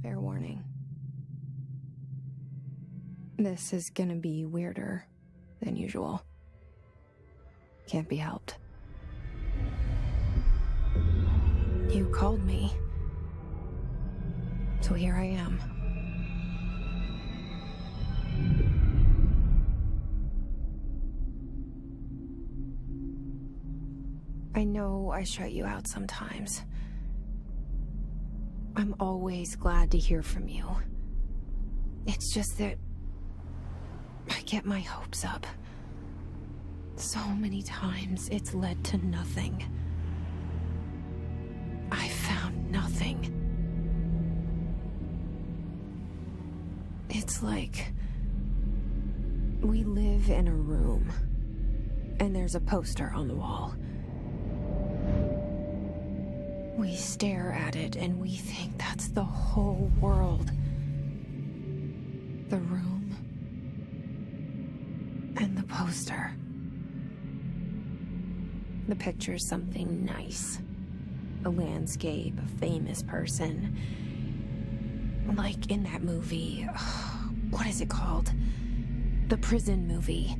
Fair warning. This is gonna be weirder than usual. Can't be helped. You called me. So here I am. I know I shut you out sometimes. I'm always glad to hear from you. It's just that I get my hopes up. So many times it's led to nothing. I found nothing. It's like we live in a room and there's a poster on the wall. We stare at it and we think that's the whole world. The room and the poster. The picture's something nice. A landscape, a famous person. Like in that movie, what is it called? The prison movie.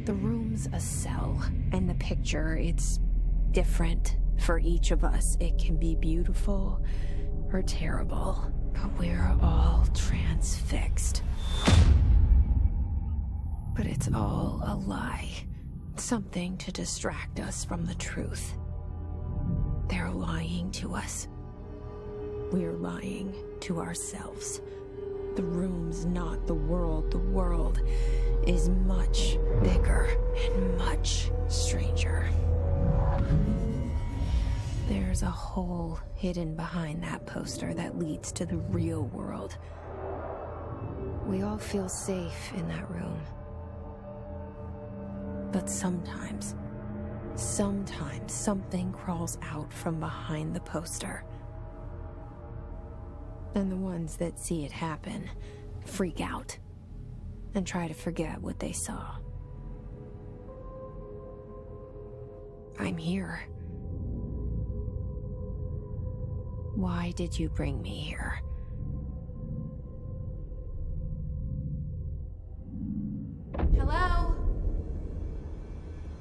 The room's a cell, and the picture, it's different for each of us. It can be beautiful or terrible, but we're all transfixed. But it's all a lie. Something to distract us from the truth. They're lying to us. We're lying to ourselves. The room's not the world. The world is much bigger and much stranger. There's a hole hidden behind that poster that leads to the real world. We all feel safe in that room. But sometimes something crawls out from behind the poster. And the ones that see it happen freak out and try to forget what they saw. I'm here. Why did you bring me here? Hello?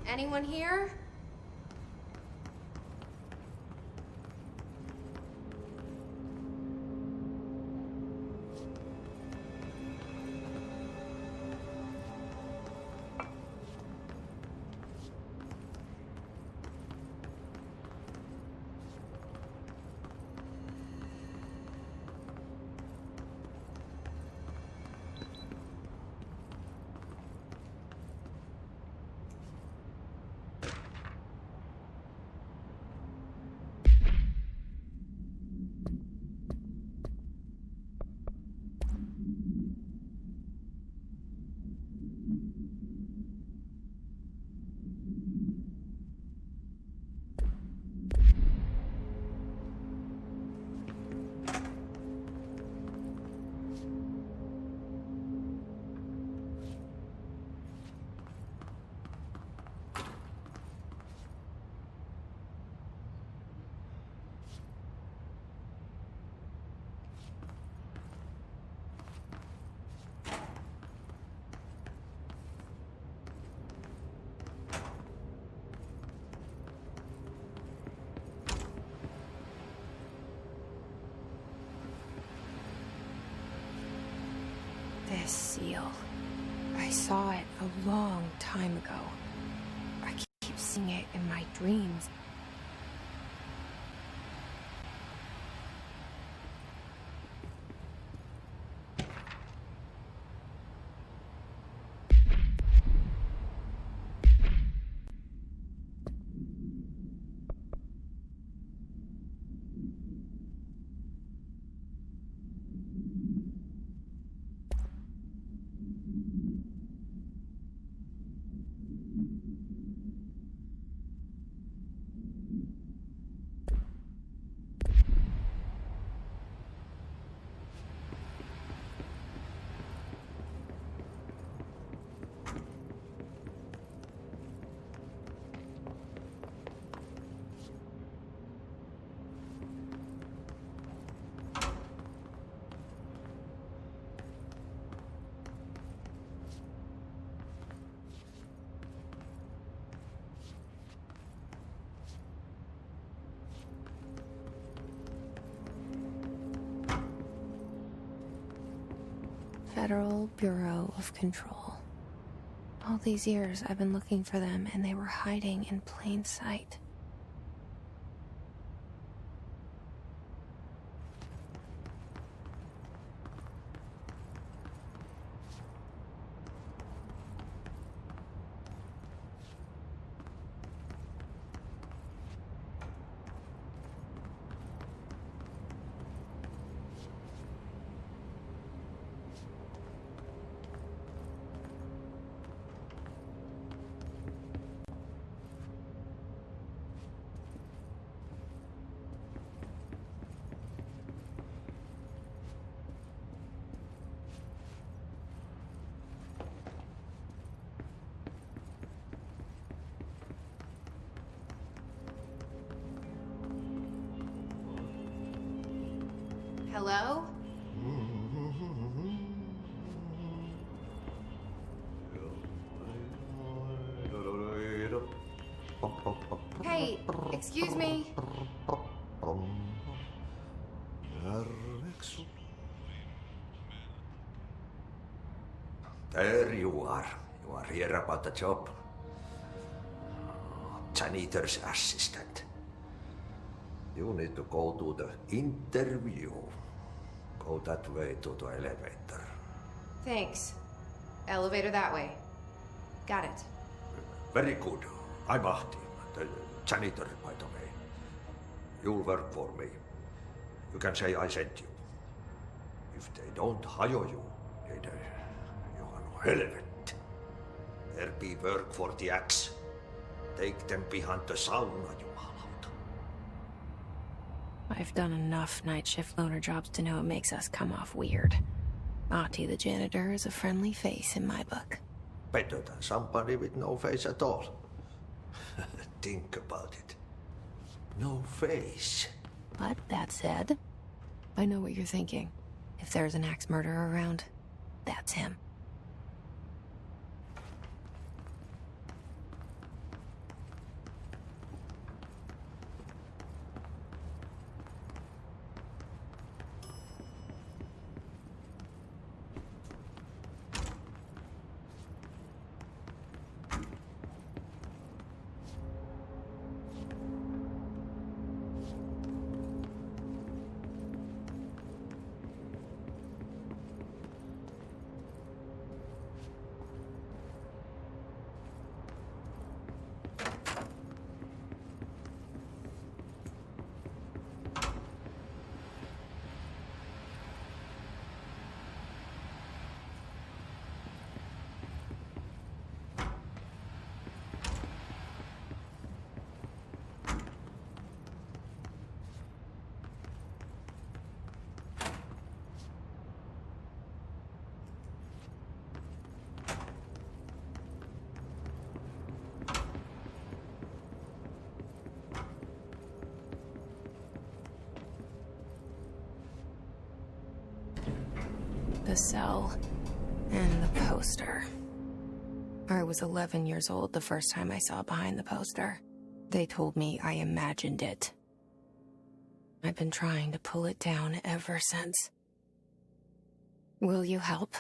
Anyone here? This seal. I saw it a long time ago. I keep seeing it in my dreams. Federal Bureau of Control. All these years I've been looking for them, and they were hiding in plain sight. Hello? Hey, excuse me. There you are. You are here about the job. Janitor's assistant. You need to go to the interview. Go that way to the elevator. Thanks. Elevator that way. Got it. Very good. I'm Ahti, the janitor, by the way. You'll work for me. You can say I sent you. If they don't hire you, then you are no helmet. There be work for the axe. Take them behind the sauna, you malauta. I've done enough night shift loner jobs to know it makes us come off weird. Ahti the janitor is a friendly face in my book. Better than somebody with no face at all. Think about it. No face. But that said, I know what you're thinking. If there's an axe murderer around, that's him. The cell and the poster. I was 11 years old the first time I saw behind the poster. They told me I imagined it. I've been trying to pull it down ever since. Will you help?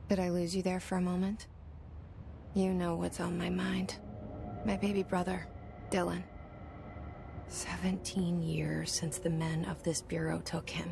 Did I lose you there for a moment? You know what's on my mind. My baby brother, Dylan. 17 years since the men of this bureau took him.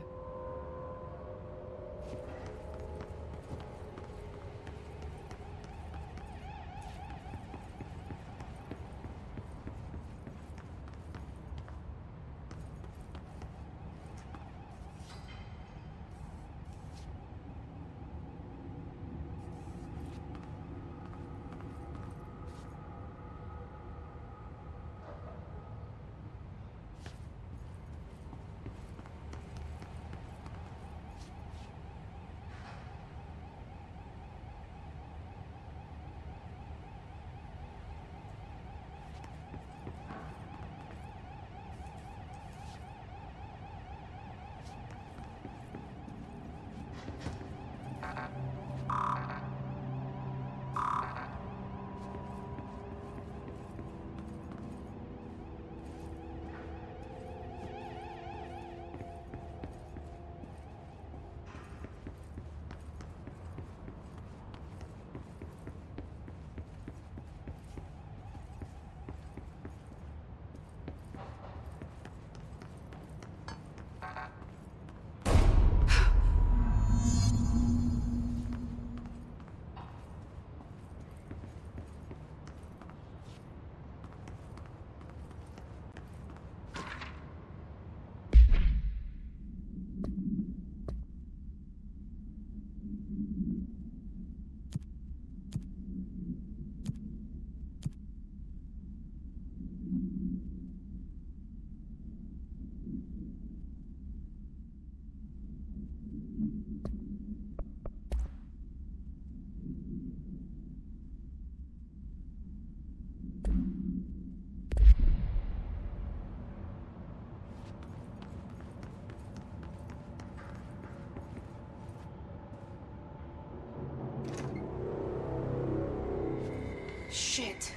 Shit.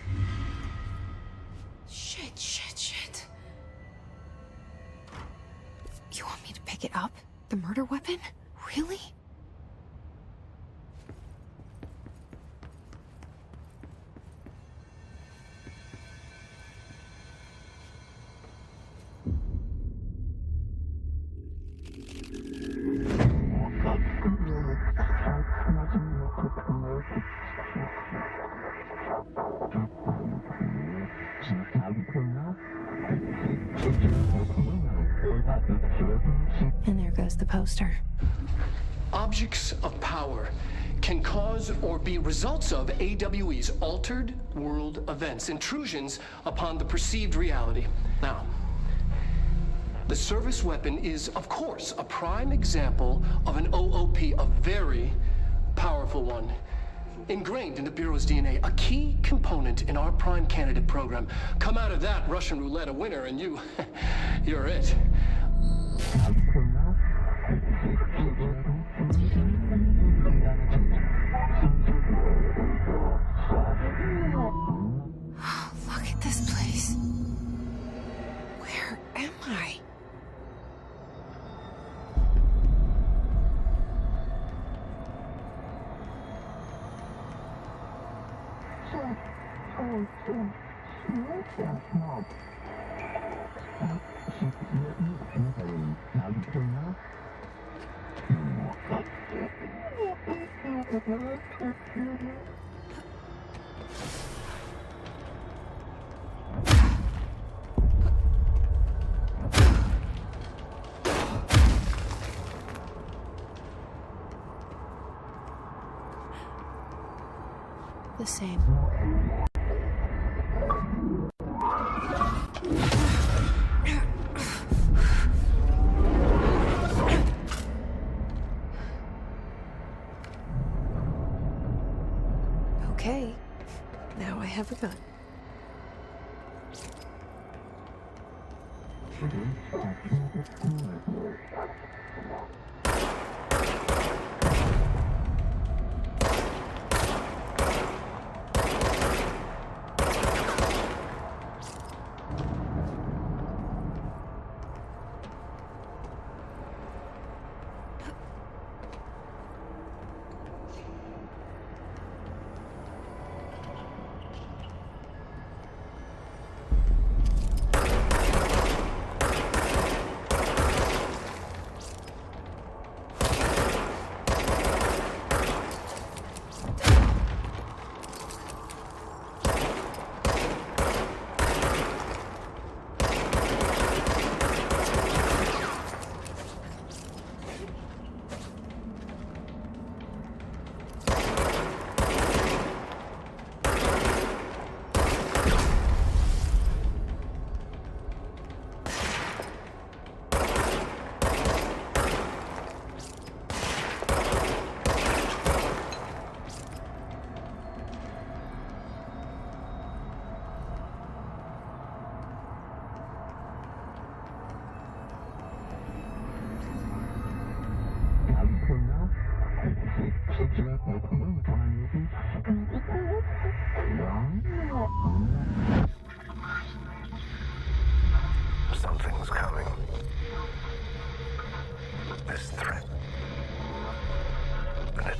Shit. You want me to pick it up? The murder weapon? Really? And there goes the poster. Objects of power can cause or be results of AWE's altered world events, intrusions upon the perceived reality. Now, the service weapon is, of course, a prime example of an OOP, a very powerful one. Ingrained in the Bureau's DNA, a key component in our prime candidate program. Come out of that Russian roulette a winner and you're it. Look at this place. Where am I? The same. Okay, now I have a gun.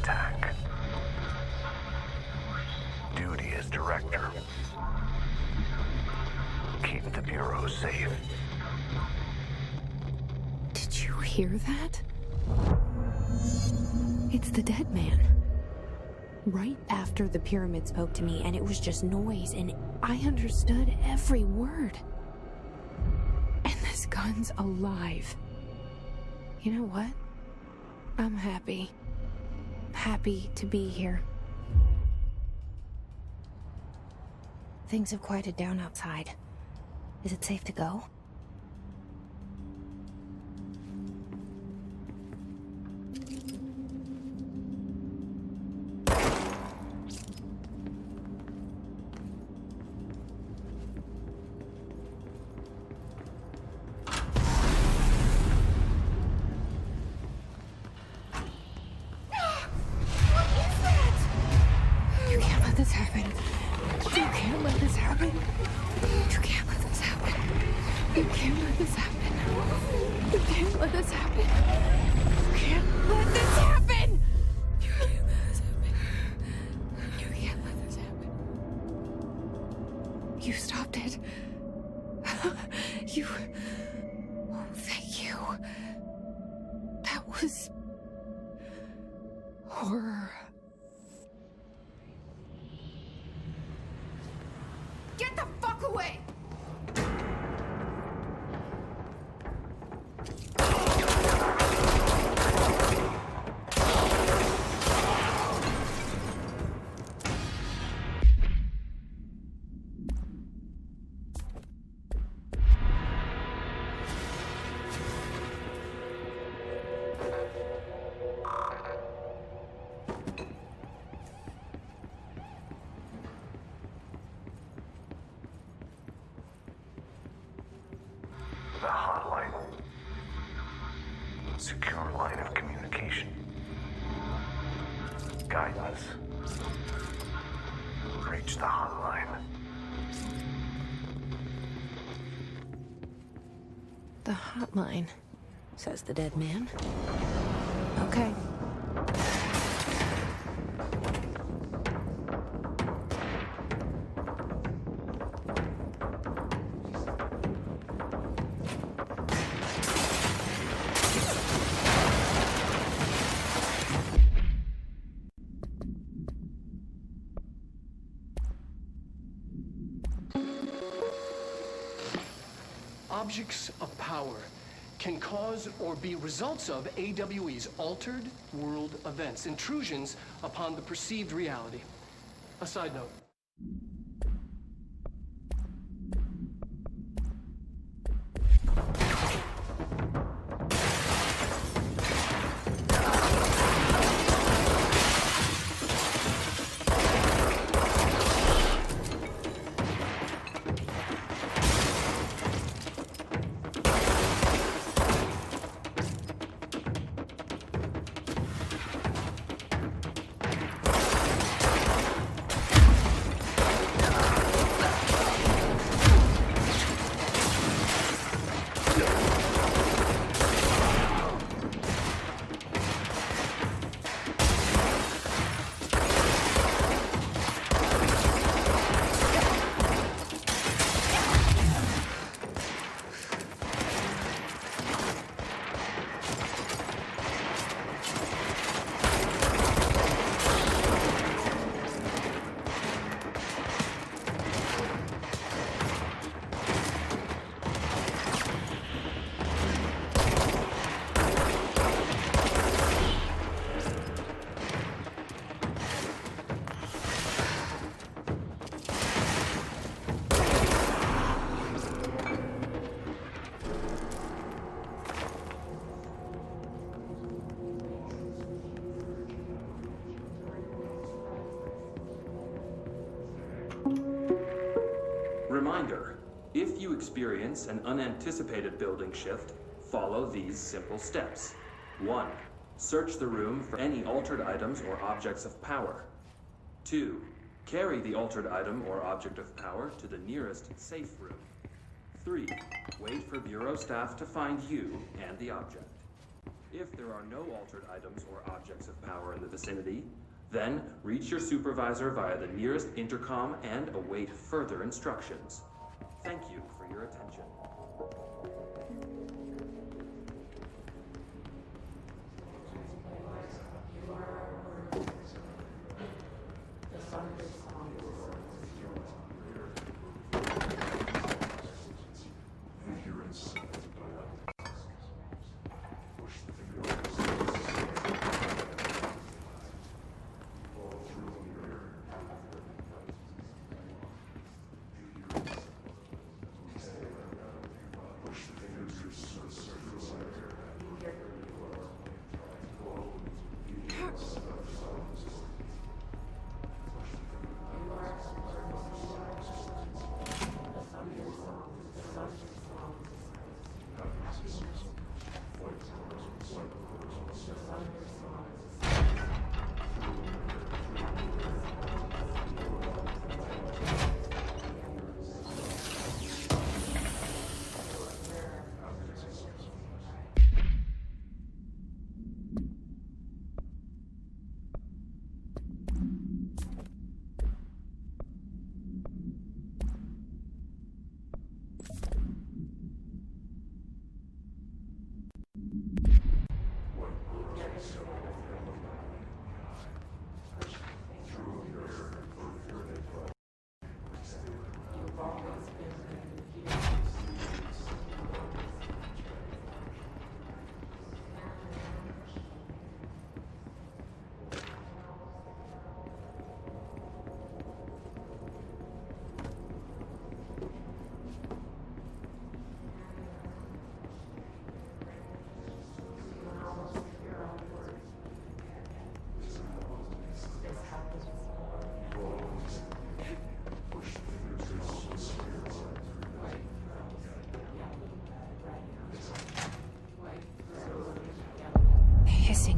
attack. Duty as director. Keep the Bureau safe. Did you hear that? It's the dead man. Right after the pyramid spoke to me, and it was just noise, and I understood every word. And this gun's alive. You know what? I'm happy. Happy to be here. Things have quieted down outside. Is it safe to go? You stopped it. You... Oh, thank you. That was... horror. Get the fuck away! The hotline. Secure line of communication. Guidance. Reach the hotline. The hotline, says the dead man. Okay. Objects of power can cause or be results of AWE's altered world events, intrusions upon the perceived reality. A side note. Reminder, if you experience an unanticipated building shift, follow these simple steps. 1. Search the room for any altered items or objects of power. 2. Carry the altered item or object of power to the nearest safe room. 3. Wait for Bureau staff to find you and the object. If there are no altered items or objects of power in the vicinity, then reach your supervisor via the nearest intercom and await further instructions. Thank you for your attention.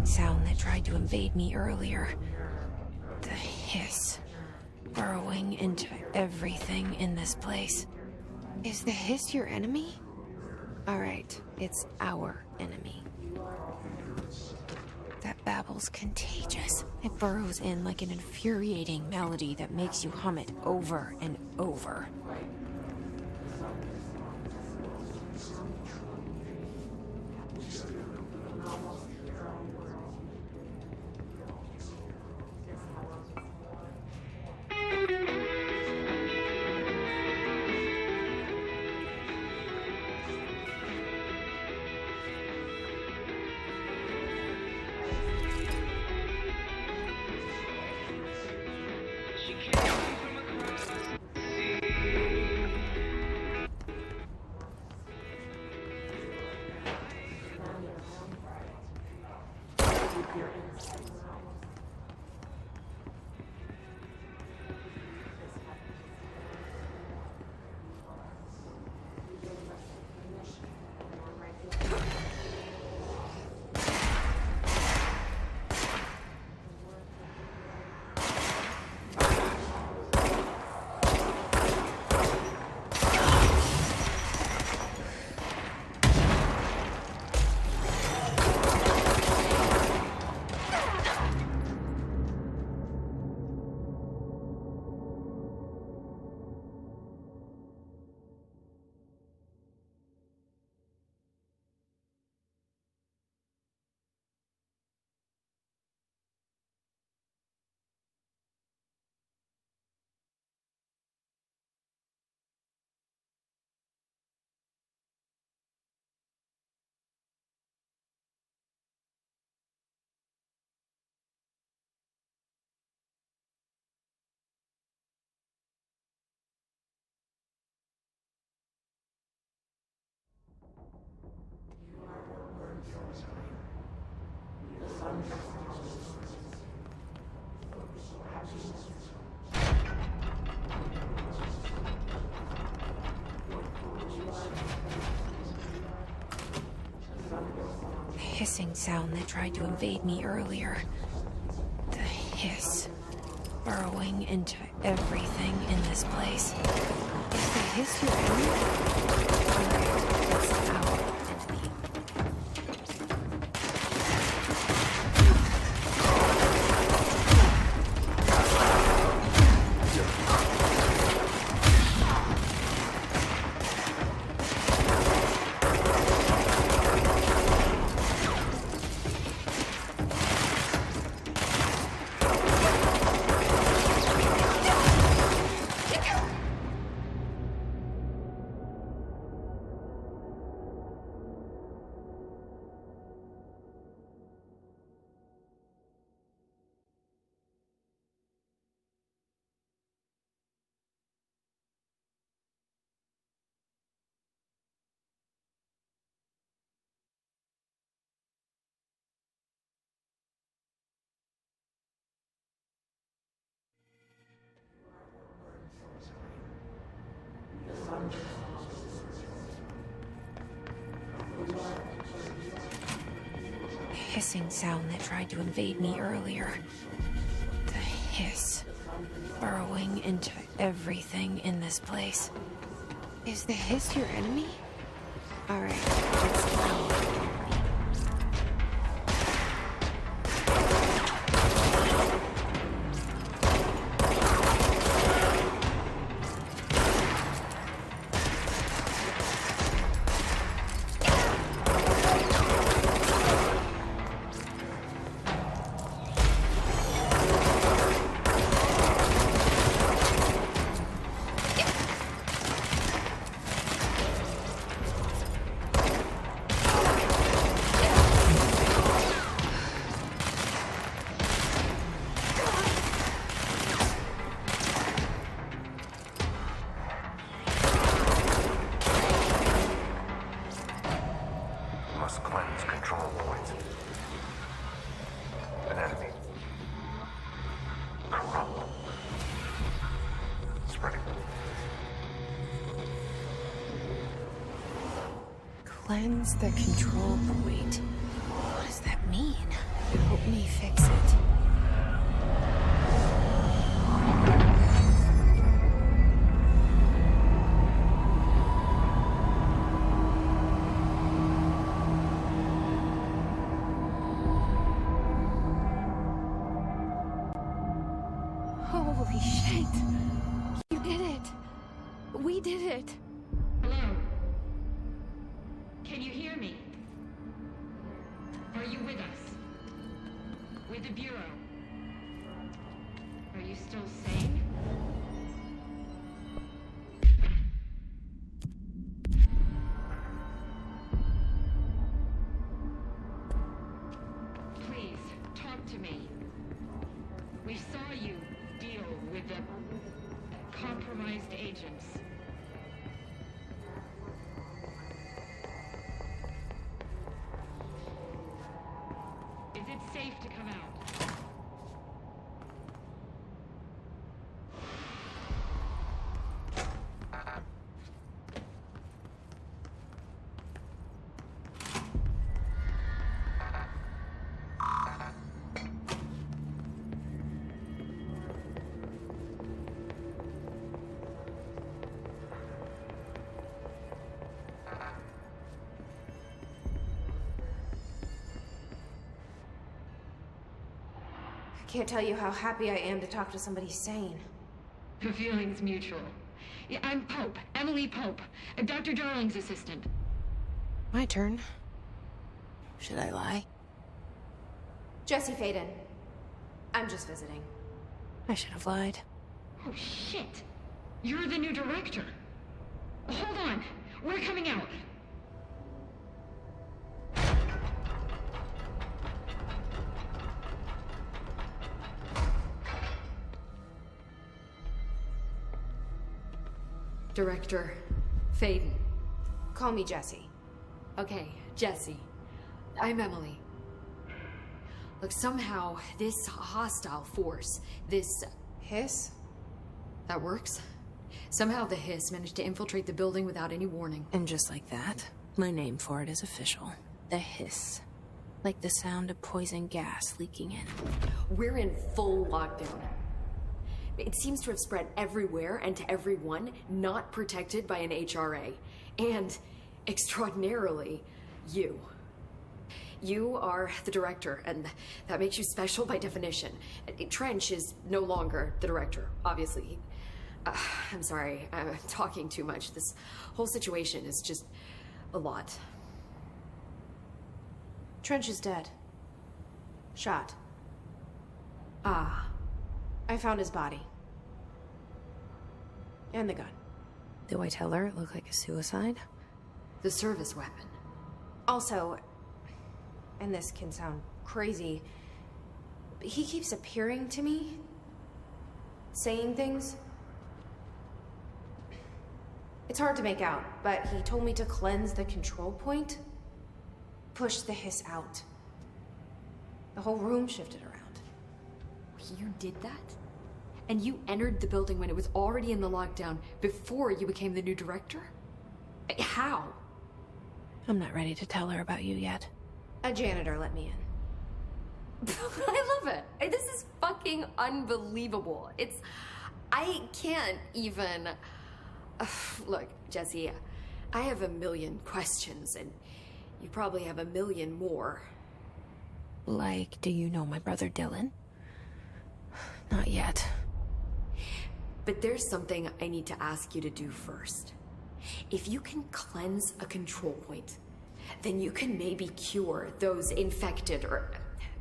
Sound that tried to invade me earlier. The hiss, burrowing into everything in this place. Is the hiss your enemy? Alright, it's our enemy. That babble's contagious. It burrows in like an infuriating melody that makes you hum it over and over. Hissing sound that tried to invade me earlier. The hiss, burrowing into everything in this place. Is the hiss your enemy? Alright, it's our enemy. same sound that tried to invade me earlier. The hiss. Burrowing into everything in this place. Is the hiss your enemy? Alright, let's go. Must cleanse control points. An enemy. Corrupt. Spreading. Cleanse the control point. What does that mean? Help me fix it. Holy shit! You did it! We did it! Hello? Can you hear me? Are you with us? With the Bureau? Are you still sane? Please, talk to me. We saw you deal with the compromised agents. Is it safe to come out? I can't tell you how happy I am to talk to somebody sane. The feeling's mutual. Yeah, I'm Pope, Emily Pope, Dr. Darling's assistant. My turn. Should I lie? Jesse Faden. I'm just visiting. I should have lied. Oh, shit. You're the new director. Hold on. We're coming out. Director Faden. Call me Jesse. Okay, Jesse. I'm Emily. Look, somehow this hostile force, this... Hiss? That works? Somehow the hiss managed to infiltrate the building without any warning. And just like that, my name for it is official. The hiss. Like the sound of poison gas leaking in. We're in full lockdown. It seems to have spread everywhere and to everyone not protected by an HRA. And, extraordinarily, you. You are the director, and that makes you special by definition. Trench is no longer the director, obviously. I'm sorry, I'm talking too much. This whole situation is just a lot. Trench is dead. Shot. Ah. I found his body. And the gun. Do I tell her it looked like a suicide? The service weapon. Also, and this can sound crazy, but he keeps appearing to me, saying things. It's hard to make out, but he told me to cleanse the control point, push the hiss out. The whole room shifted around. You did that? And you entered the building when it was already in the lockdown before you became the new director? How? I'm not ready to tell her about you yet. A janitor let me in. I love it. This is fucking unbelievable. I can't even... Look, Jesse, I have a million questions, and you probably have a million more. Like, do you know my brother Dylan? Not yet. But there's something I need to ask you to do first. If you can cleanse a control point, then you can maybe cure those infected or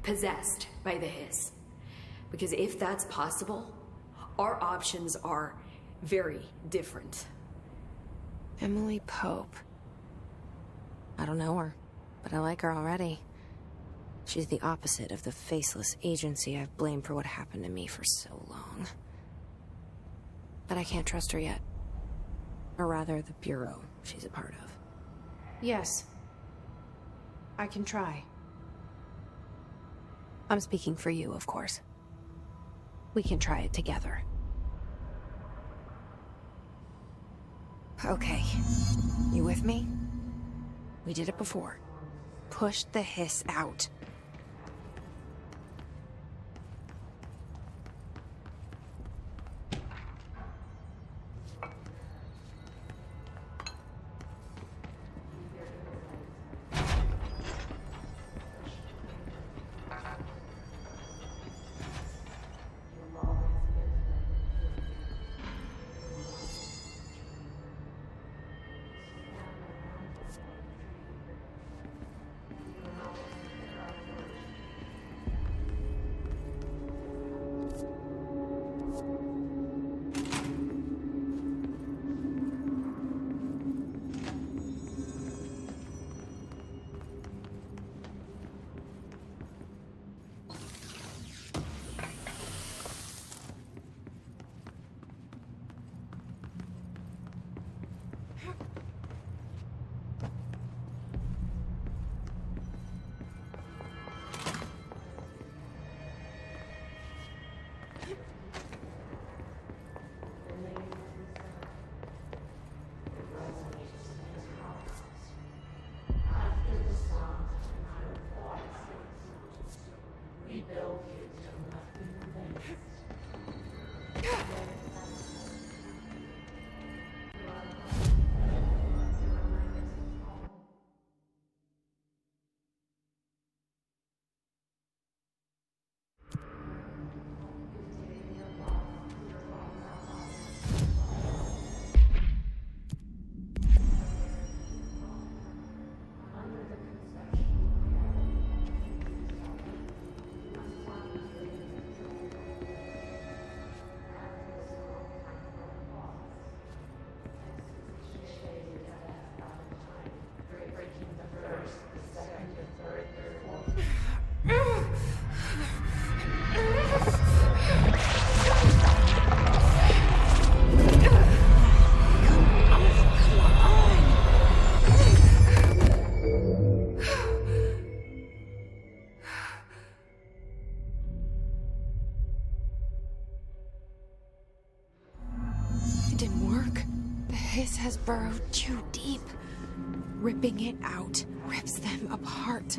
possessed by the hiss. Because if that's possible, our options are very different. Emily Pope. I don't know her, but I like her already. She's the opposite of the faceless agency I've blamed for what happened to me for so long. But I can't trust her yet. Or rather, the bureau she's a part of. Yes. I can try. I'm speaking for you, of course. We can try it together. Okay. You with me? We did it before. Push the hiss out. Has burrowed too deep. Ripping it out rips them apart.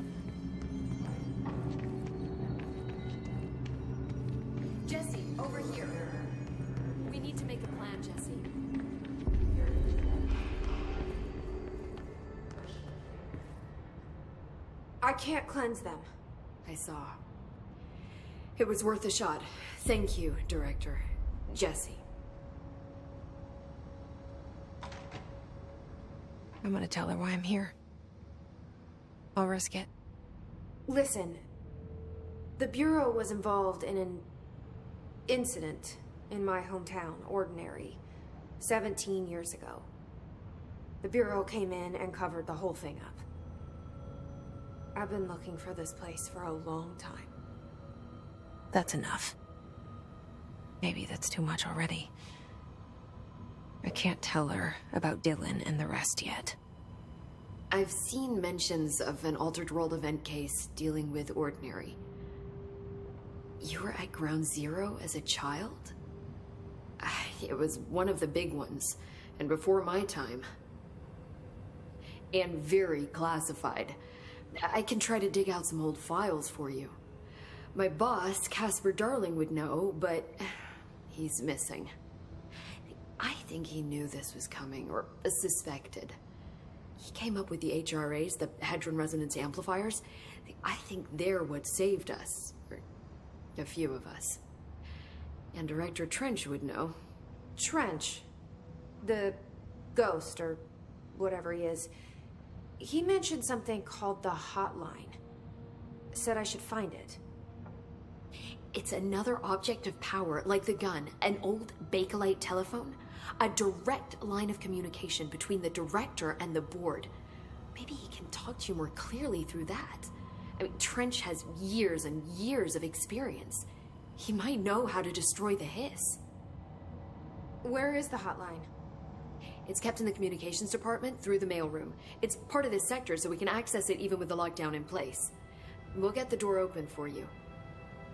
Jesse, over here. We need to make a plan, Jesse. I can't cleanse them. I saw. It was worth a shot. Thank you, Director. Jesse. I'm gonna tell her why I'm here. I'll risk it. Listen, the Bureau was involved in an incident in my hometown, Ordinary, 17 years ago. The Bureau came in and covered the whole thing up. I've been looking for this place for a long time. That's enough. Maybe that's too much already. I can't tell her about Dylan and the rest yet. I've seen mentions of an Altered World event case dealing with Ordinary. You were at Ground Zero as a child? It was one of the big ones, and before my time. And very classified. I can try to dig out some old files for you. My boss, Casper Darling, would know, but he's missing. I think he knew this was coming, or suspected. He came up with the HRAs, the Hadron Resonance Amplifiers. I think they're what saved us, or a few of us. And Director Trench would know. Trench. The ghost, or whatever he is. He mentioned something called the hotline. Said I should find it. It's another object of power, like the gun, an old Bakelite telephone. A direct line of communication between the director and the board. Maybe he can talk to you more clearly through that. I mean, Trench has years and years of experience. He might know how to destroy the hiss. Where is the hotline? It's kept in the communications department through the mailroom. It's part of this sector, so we can access it even with the lockdown in place. We'll get the door open for you.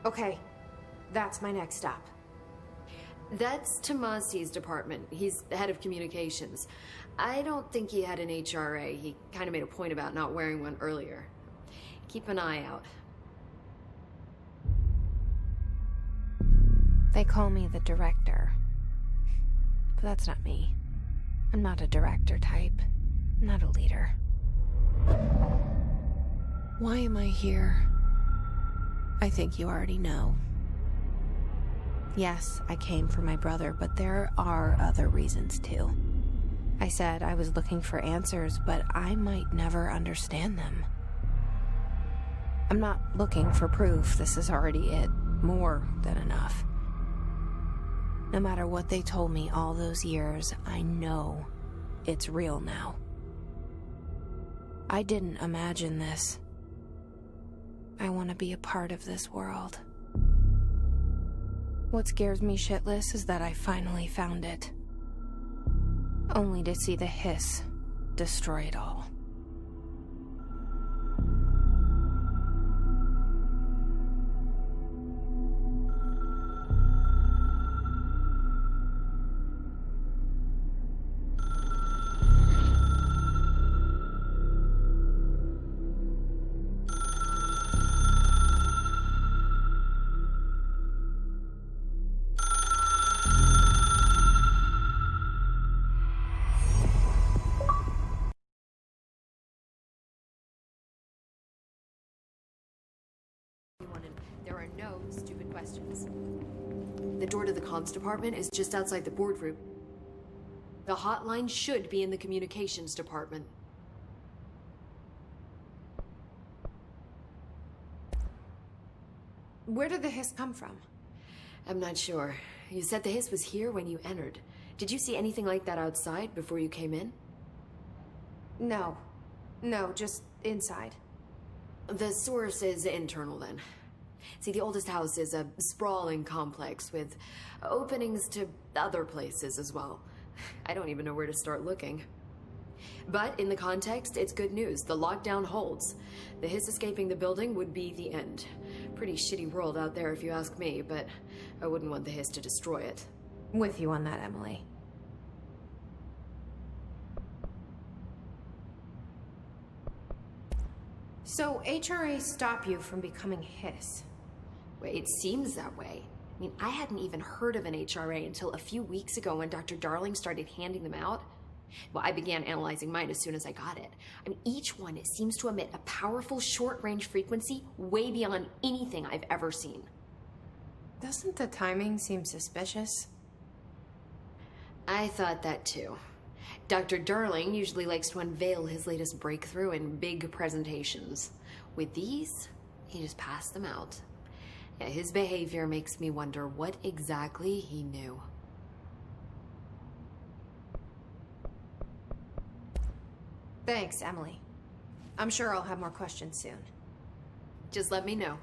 Okay, that's my next stop. That's Tomasi's department. He's the head of communications. I don't think he had an HRA. He kind of made a point about not wearing one earlier. Keep an eye out. They call me the director. But that's not me. I'm not a director type. I'm not a leader. Why am I here? I think you already know. Yes, I came for my brother, but there are other reasons too. I said I was looking for answers, but I might never understand them. I'm not looking for proof. This is already it. More than enough. No matter what they told me all those years, I know it's real now. I didn't imagine this. I want to be a part of this world. What scares me shitless is that I finally found it. Only to see the hiss destroy it all. There are no stupid questions. The door to the comms department is just outside the boardroom. The hotline should be in the communications department. Where did the hiss come from? I'm not sure. You said the hiss was here when you entered. Did you see anything like that outside before you came in? No. No, just inside. The source is internal then. See, the oldest house is a sprawling complex with openings to other places as well. I don't even know where to start looking. But in the context, it's good news. The lockdown holds. The hiss escaping the building would be the end. Pretty shitty world out there if you ask me, but I wouldn't want the hiss to destroy it. With you on that, Emily. So HRA stop you from becoming hiss? Well, it seems that way. I mean, I hadn't even heard of an HRA until a few weeks ago when Dr. Darling started handing them out. Well, I began analyzing mine as soon as I got it. I mean, each one seems to emit a powerful short-range frequency way beyond anything I've ever seen. Doesn't the timing seem suspicious? I thought that too. Dr. Darling usually likes to unveil his latest breakthrough in big presentations. With these, he just passed them out. Yeah, his behavior makes me wonder what exactly he knew. Thanks, Emily. I'm sure I'll have more questions soon. Just let me know.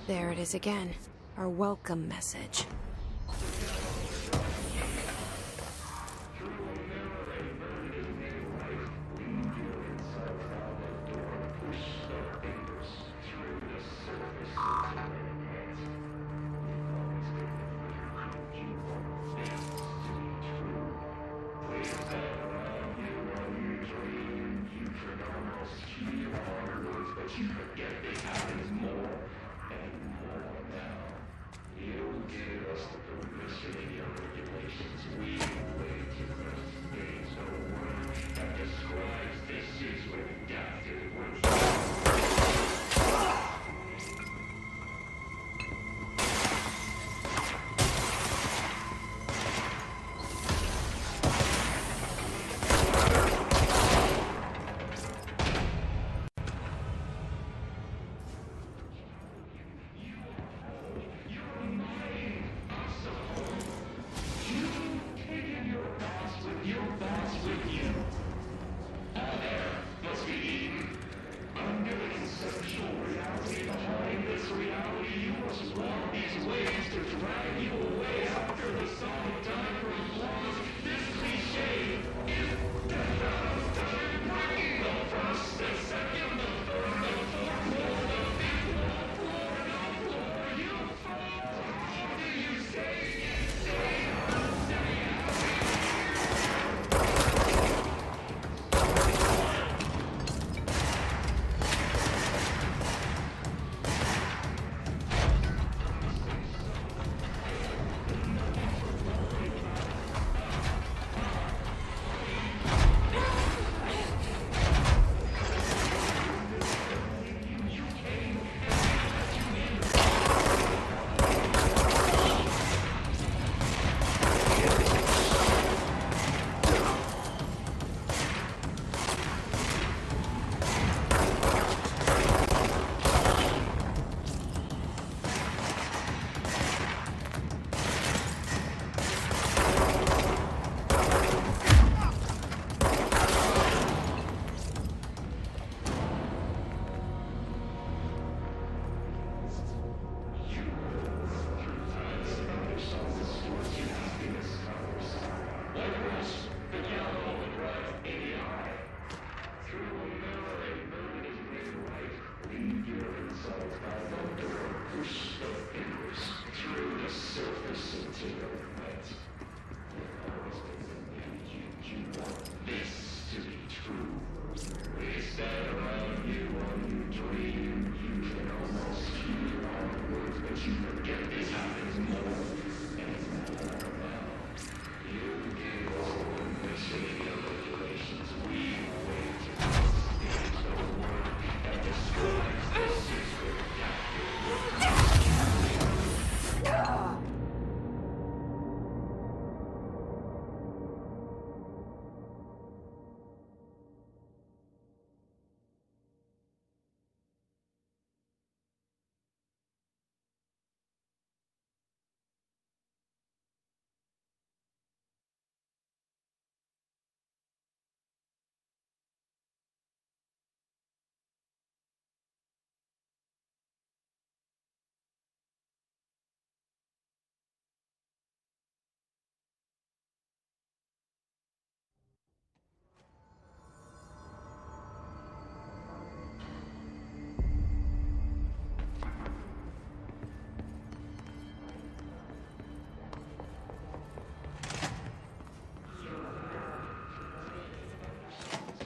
There it is again. Our welcome message.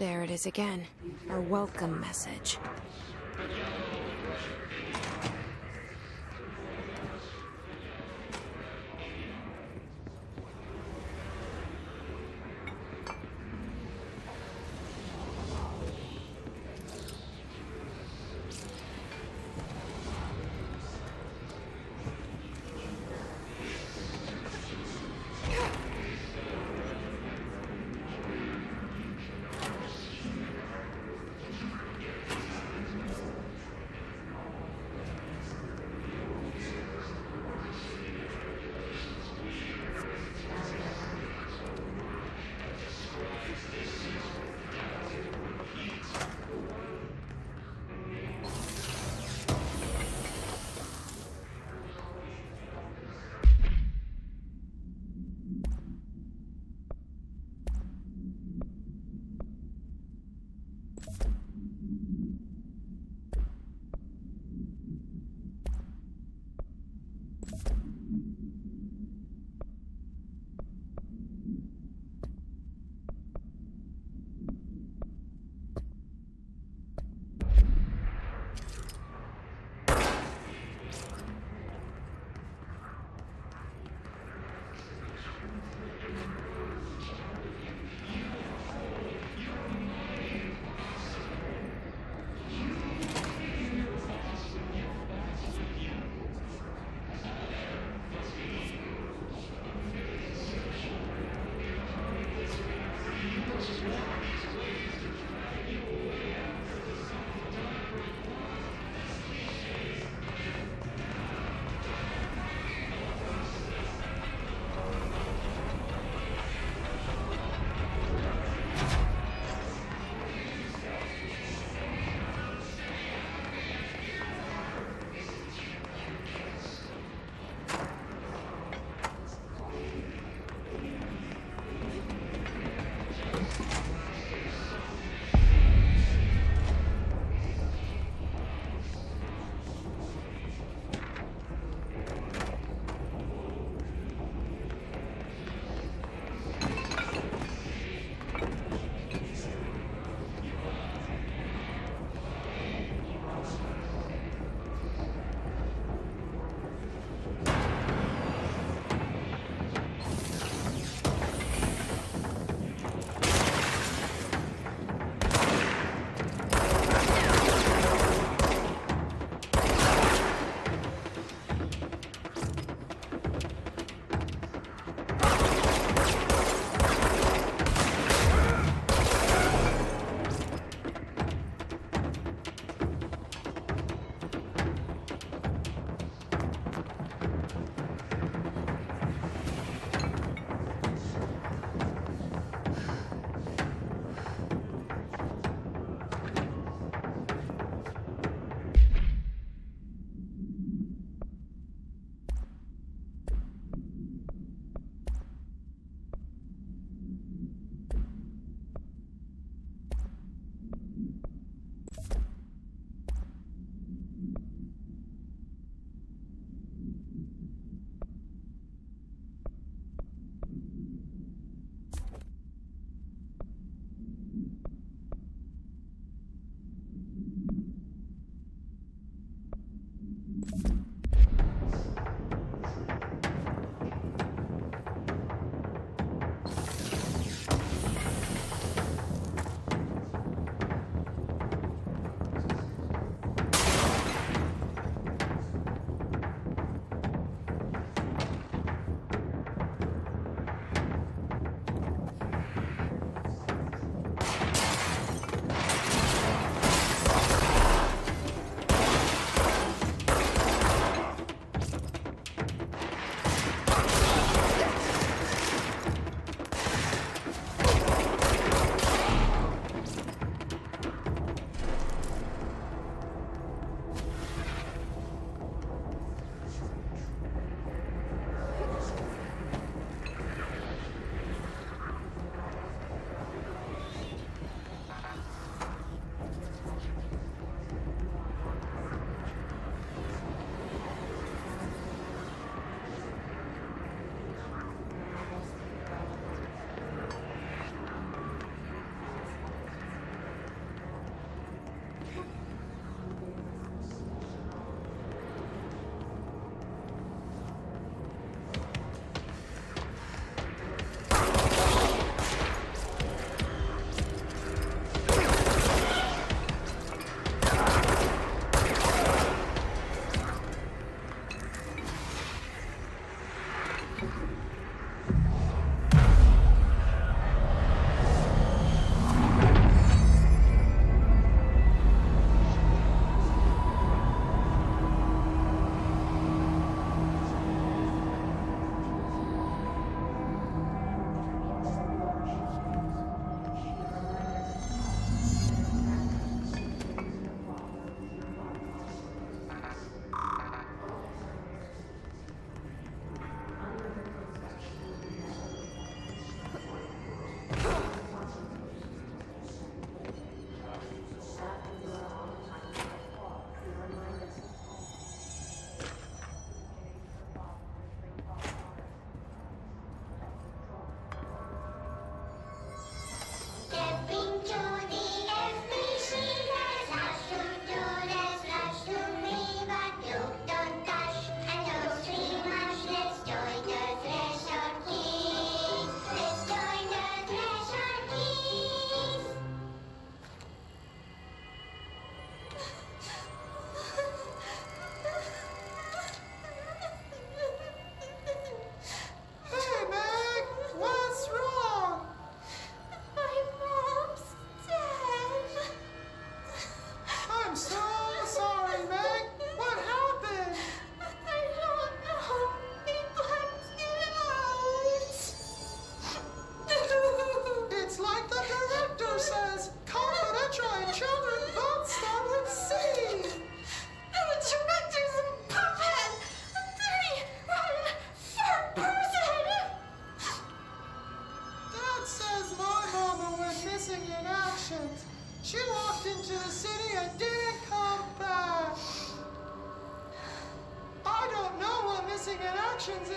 There it is again. Our welcome message.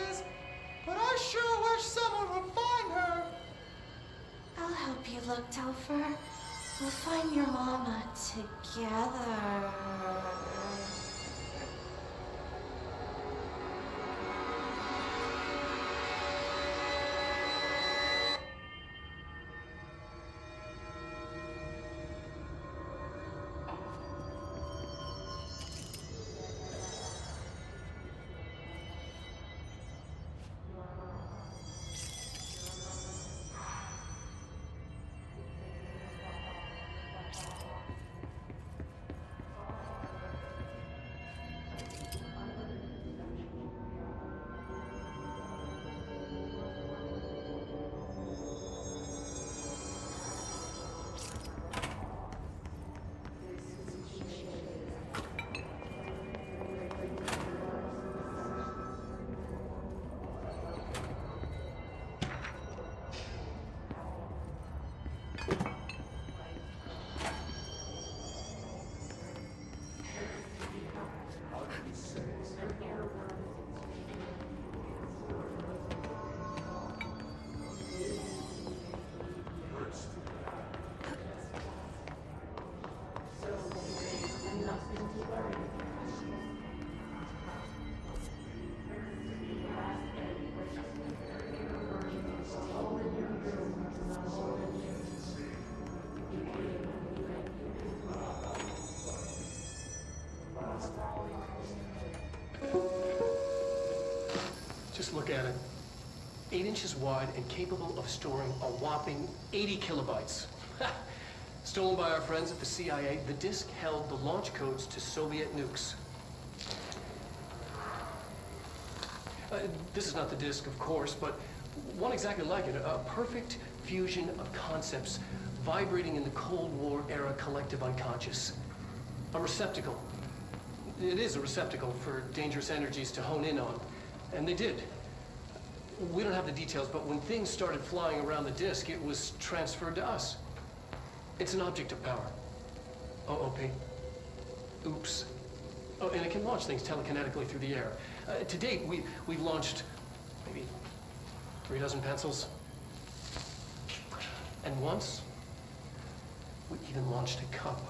is, but I sure wish someone would find her. I'll help you look, Telfer. We'll find your mama together. Just look at it. 8 inches wide and capable of storing a whopping 80 kilobytes. Stolen by our friends at the CIA, the disk held the launch codes to Soviet nukes. This is not the disk, of course, but one exactly like it. A perfect fusion of concepts vibrating in the Cold War era collective unconscious. A receptacle. It is a receptacle for dangerous energies to hone in on. And they did. We don't have the details, but when things started flying around the disk, it was transferred to us. It's an object of power. OOP. Oops. Oh, and it can launch things telekinetically through the air. To date, we've launched maybe 3 dozen pencils. And once, we even launched a cup.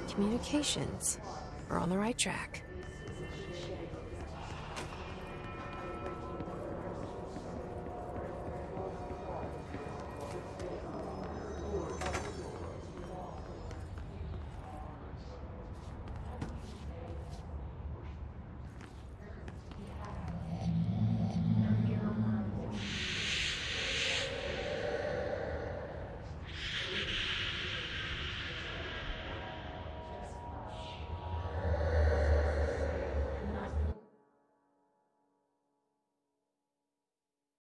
Communications. We're on the right track.